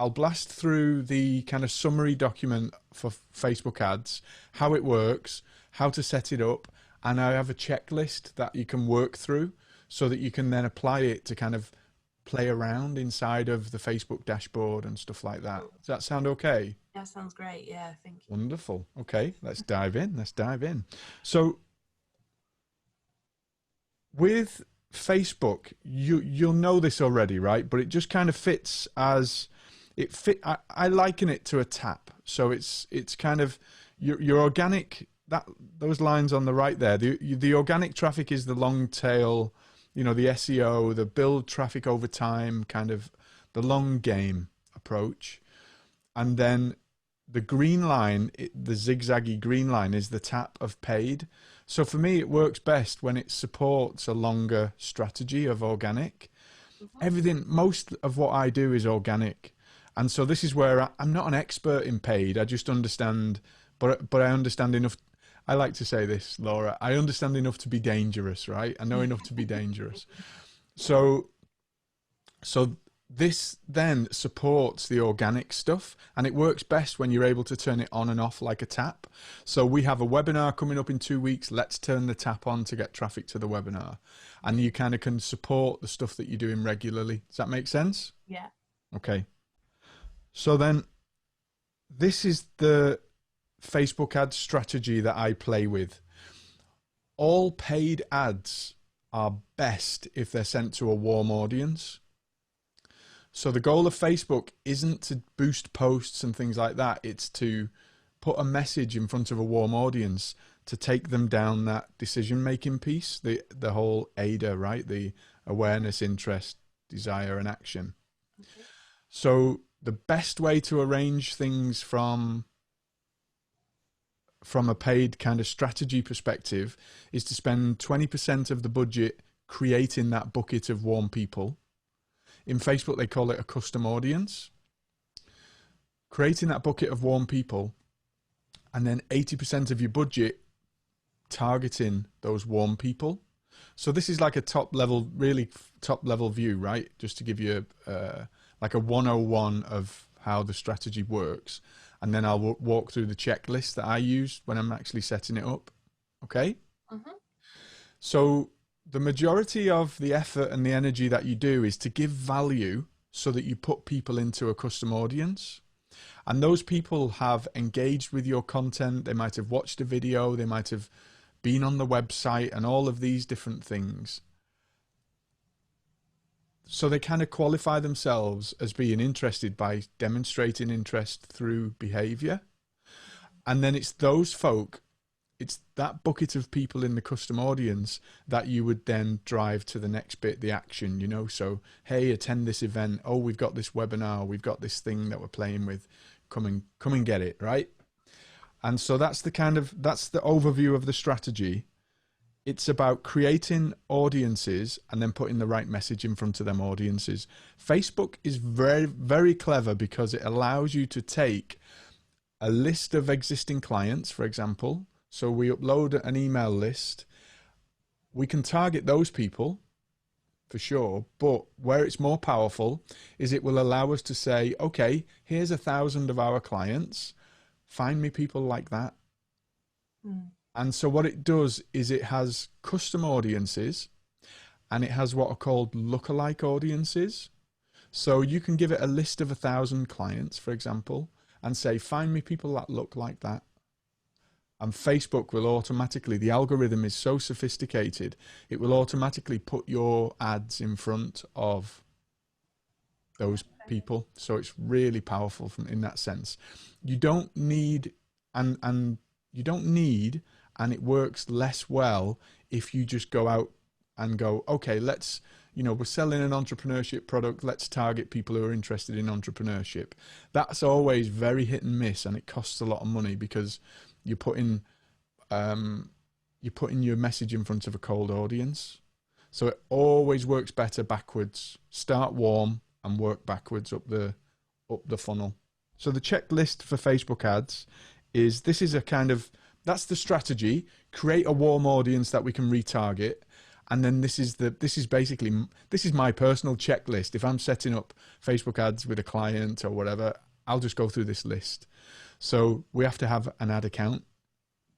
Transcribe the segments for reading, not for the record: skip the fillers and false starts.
I'll blast through the kind of summary document for Facebook ads, how it works, how to set it up, and I have a checklist that you can work through so that you can then apply it to kind of play around inside of the Facebook dashboard and stuff like that. Does that sound okay? Yeah, sounds great. Yeah, thank you. Wonderful. Okay, let's dive in. Let's dive in. So with Facebook, you'll know this already, right? But it just kind of fits as it fit. I liken it to a tap. So it's kind of your organic, that those lines on the right there. The organic traffic is the long tail, you know, the SEO, the build traffic over time, kind of the long game approach. And then the green line, the zigzaggy green line, is the tap of paid. So for me, it works best when it supports a longer strategy of organic. Everything, most of what I do is organic. And so this is where I'm not an expert in paid. I just understand, but I understand enough. I like to say this, Laura, I understand enough to be dangerous, right? I know enough to be dangerous. So this then supports the organic stuff, and it works best when you're able to turn it on and off like a tap. So we have a webinar coming up in 2 weeks. Let's turn the tap on to get traffic to the webinar. And you kind of can support the stuff that you're doing regularly. Does that make sense? Yeah. Okay. So then this is the Facebook ad strategy that I play with. All paid ads are best if they're sent to a warm audience. So the goal of Facebook isn't to boost posts and things like that. It's to put a message in front of a warm audience to take them down that decision-making piece, the whole AIDA, right? The awareness, interest, desire, and action. Okay. So the best way to arrange things from a paid kind of strategy perspective is to spend 20% of the budget creating that bucket of warm people. In Facebook, they call it a custom audience. Creating that bucket of warm people, and then 80% of your budget targeting those warm people. So this is like a top level, really top level view, right? Just to give you like a 101 of how the strategy works. And then I'll walk through the checklist that I use when I'm actually setting it up. Okay? Mm-hmm. So the majority of the effort and the energy that you do is to give value so that you put people into a custom audience. And those people have engaged with your content. They might have watched a video. They might have been on the website and all of these different things. So they kind of qualify themselves as being interested by demonstrating interest through behavior. And then it's those folk, it's that bucket of people in the custom audience that you would then drive to the next bit, the action, you know. So, hey, attend this event. Oh, we've got this webinar. We've got this thing that we're playing with. Come and get it, right? And so that's the overview of the strategy. It's about creating audiences and then putting the right message in front of them audiences. Facebook is very, very clever because it allows you to take a list of existing clients, for example. So we upload an email list. We can target those people for sure, but where it's more powerful is it will allow us to say, okay, here's 1,000 of our clients. Find me people like that. Mm. And so what it does is it has custom audiences and it has what are called lookalike audiences. So you can give it a list of 1,000 clients, for example, and say, find me people that look like that. And Facebook will automatically, the algorithm is so sophisticated, it will automatically put your ads in front of those people. So it's really powerful in that sense. You don't need, and you don't need, and it works less well if you just go out and go, okay, let's, you know, we're selling an entrepreneurship product. Let's target people who are interested in entrepreneurship. That's always very hit and miss, and it costs a lot of money because you're putting your message in front of a cold audience. So it always works better backwards. Start warm and work backwards up the funnel. So the checklist for Facebook ads is, this is a kind of, that's the strategy. Create a warm audience that we can retarget. And then this is my personal checklist. If I'm setting up Facebook ads with a client or whatever, I'll just go through this list. So we have to have an ad account,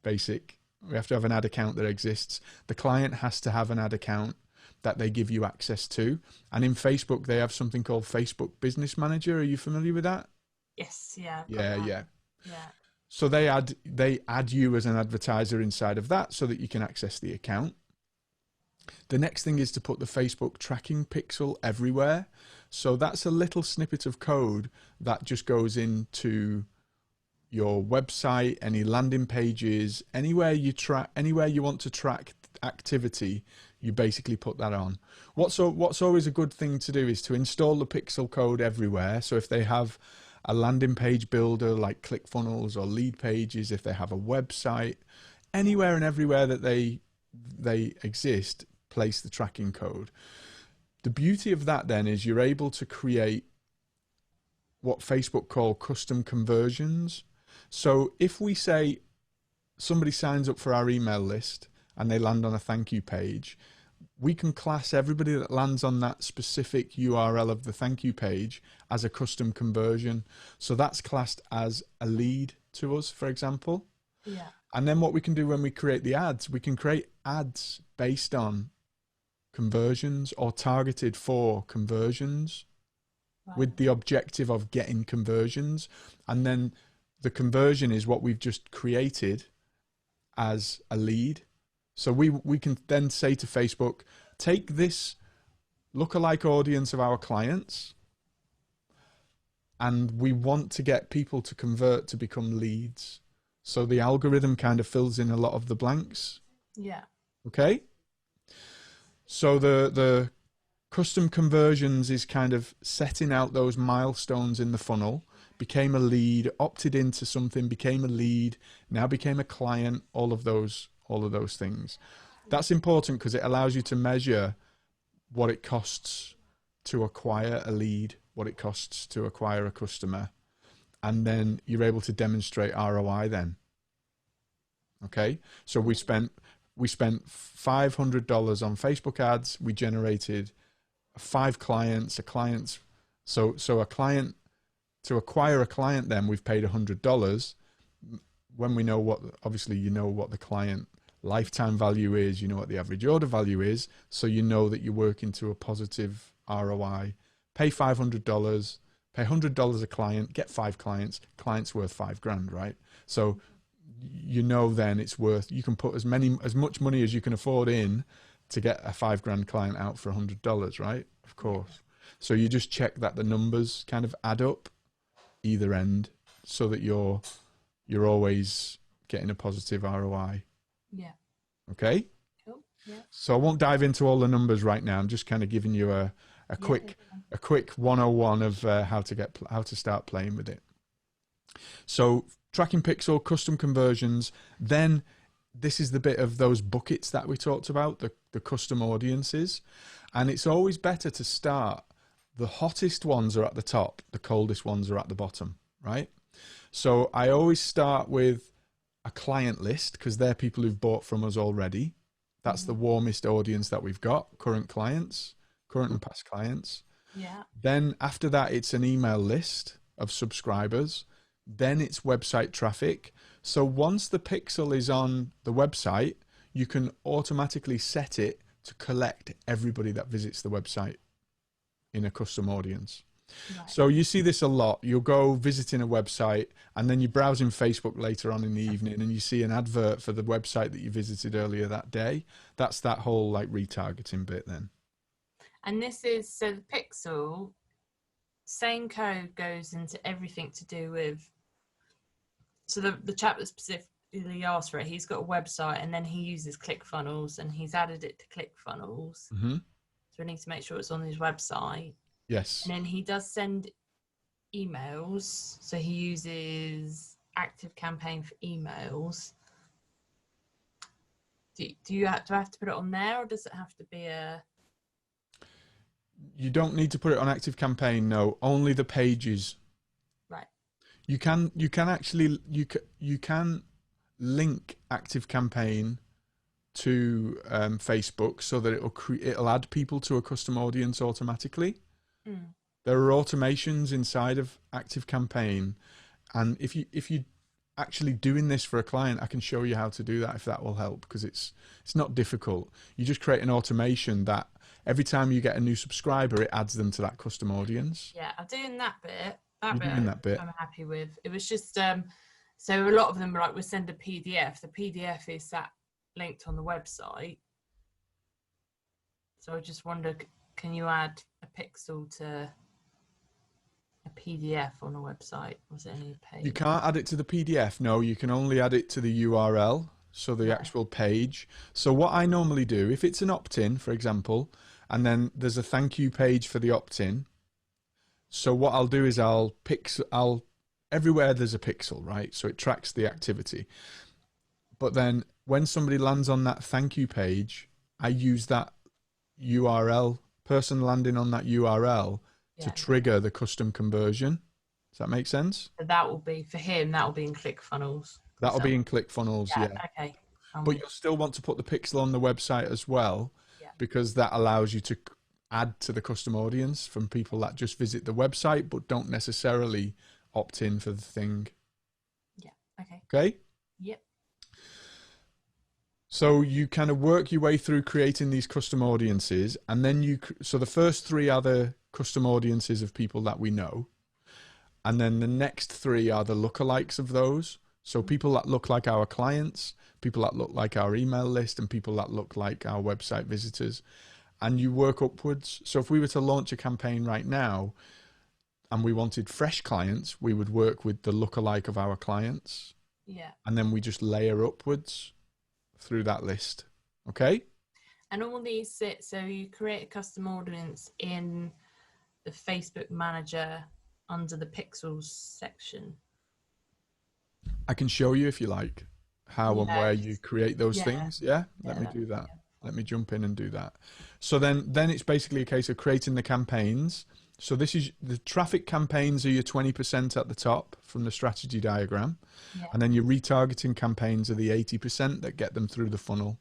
basic. We have to have an ad account that exists. The client has to have an ad account that they give you access to. And in Facebook, they have something called Facebook Business Manager. Are you familiar with that? Yes, yeah. Yeah. Yeah. So they add you as an advertiser inside of that so that you can access the account. The next thing is to put the Facebook tracking pixel everywhere. So that's a little snippet of code that just goes into your website, any landing pages, anywhere you want to track activity, you basically put that on. What's always a good thing to do is to install the pixel code everywhere. So if they have a landing page builder like ClickFunnels or Lead Pages, if they have a website, anywhere and everywhere that they exist, place the tracking code. The beauty of that then is you're able to create what Facebook call custom conversions. So if we say somebody signs up for our email list and they land on a thank you page, we can class everybody that lands on that specific URL of the thank you page as a custom conversion. So that's classed as a lead to us, for example. Yeah. And then what we can do when we create the ads, we can create ads based on conversions or targeted for conversions, right, with the objective of getting conversions. And then the conversion is what we've just created as a lead. So we can then say to Facebook, take this lookalike audience of our clients and we want to get people to convert to become leads. So the algorithm kind of fills in a lot of the blanks. Yeah. Okay. So the custom conversions is kind of setting out those milestones in the funnel. Became a lead, opted into something, became a lead, now became a client, all of those things. That's important because it allows you to measure what it costs to acquire a lead, what it costs to acquire a customer, and then you're able to demonstrate ROI then. Okay, so we spent $500 on Facebook ads. We generated 5 clients, so a client, to acquire a client, then we've paid $100. When we know obviously you know what the client lifetime value is, you know what the average order value is, so you know that you're working to a positive ROI. Pay $500, pay $100 a client, get 5 clients, client's worth $5,000, right? So you know then it's worth, you can put as much money as you can afford in to get a $5,000 client out for $100, right? Of course. So you just check that the numbers kind of add up either end so that you're always getting a positive ROI. Yeah. Okay. Cool. Yeah. So I won't dive into all the numbers right now. I'm just kind of giving you a quick 101 of how to start playing with it. So tracking pixel, custom conversions, then this is the bit of those buckets that we talked about, the custom audiences. And it's always better to start, the hottest ones are at the top, the coldest ones are at the bottom, right? So I always start with a client list because they're people who've bought from us already. That's the warmest audience that we've got, current clients, current and past clients. Yeah. Then after that, it's an email list of subscribers. Then it's website traffic. So once the pixel is on the website, you can automatically set it to collect everybody that visits the website in a custom audience. Right. So you see this a lot. You'll go visiting a website and then you're browsing Facebook later on in the evening and you see an advert for the website that you visited earlier that day. That's that whole like retargeting bit then. And this is, so the pixel, same code goes into everything to do with, so the chap that specifically asked for it, he's got a website and then he uses ClickFunnels and he's added it to ClickFunnels. Mm-hmm. So we need to make sure it's on his website. Yes. And then he does send emails. So he uses ActiveCampaign for emails. Do you have to put it on there, or does it have to be a... You don't need to put it on ActiveCampaign, no. Only the pages. Right. You can actually link ActiveCampaign to Facebook so that it'll add people to a custom audience automatically. There are automations inside of ActiveCampaign, and if you actually doing this for a client, I can show you how to do that if that will help, because it's not difficult. You just create an automation that every time you get a new subscriber, it adds them to that custom audience. Yeah, I'm doing that bit. That bit I'm happy with. It was just so a lot of them were like, we send a PDF. The PDF is that linked on the website. So I just wonder, can you add a pixel to a PDF on a website? Was it any page? You can't add it to the PDF. No, you can only add it to the URL, so the actual page. So what I normally do, if it's an opt-in, for example, and then there's a thank you page for the opt-in. So what I'll do is everywhere there's a pixel, right? So it tracks the activity. But then when somebody lands on that thank you page, I use that URL, person landing on that URL, to trigger the custom conversion. Does that make sense? So that will be, for him, that will be in ClickFunnels. That'll be in ClickFunnels, yeah. Okay. But you'll still want to put the pixel on the website as well, because that allows you to add to the custom audience from people that just visit the website but don't necessarily opt in for the thing. Yeah, okay. Okay? Yep. So you kind of work your way through creating these custom audiences, and then so the first 3 are the custom audiences of people that we know, and then the next 3 are the lookalikes of those. So people that look like our clients, people that look like our email list, and people that look like our website visitors. And you work upwards. So if we were to launch a campaign right now and we wanted fresh clients, we would work with the lookalike of our clients. Yeah. And then we just layer upwards through that list. Okay? And all these sit, so you create a custom audience in the Facebook Manager under the Pixels section. I can show you if you like how and where you create those things. Yeah? Let me do that. Let me jump in and do that. So then it's basically a case of creating the campaigns. So this is the traffic campaigns are your 20% at the top from the strategy diagram. And then your retargeting campaigns are the 80% that get them through the funnel.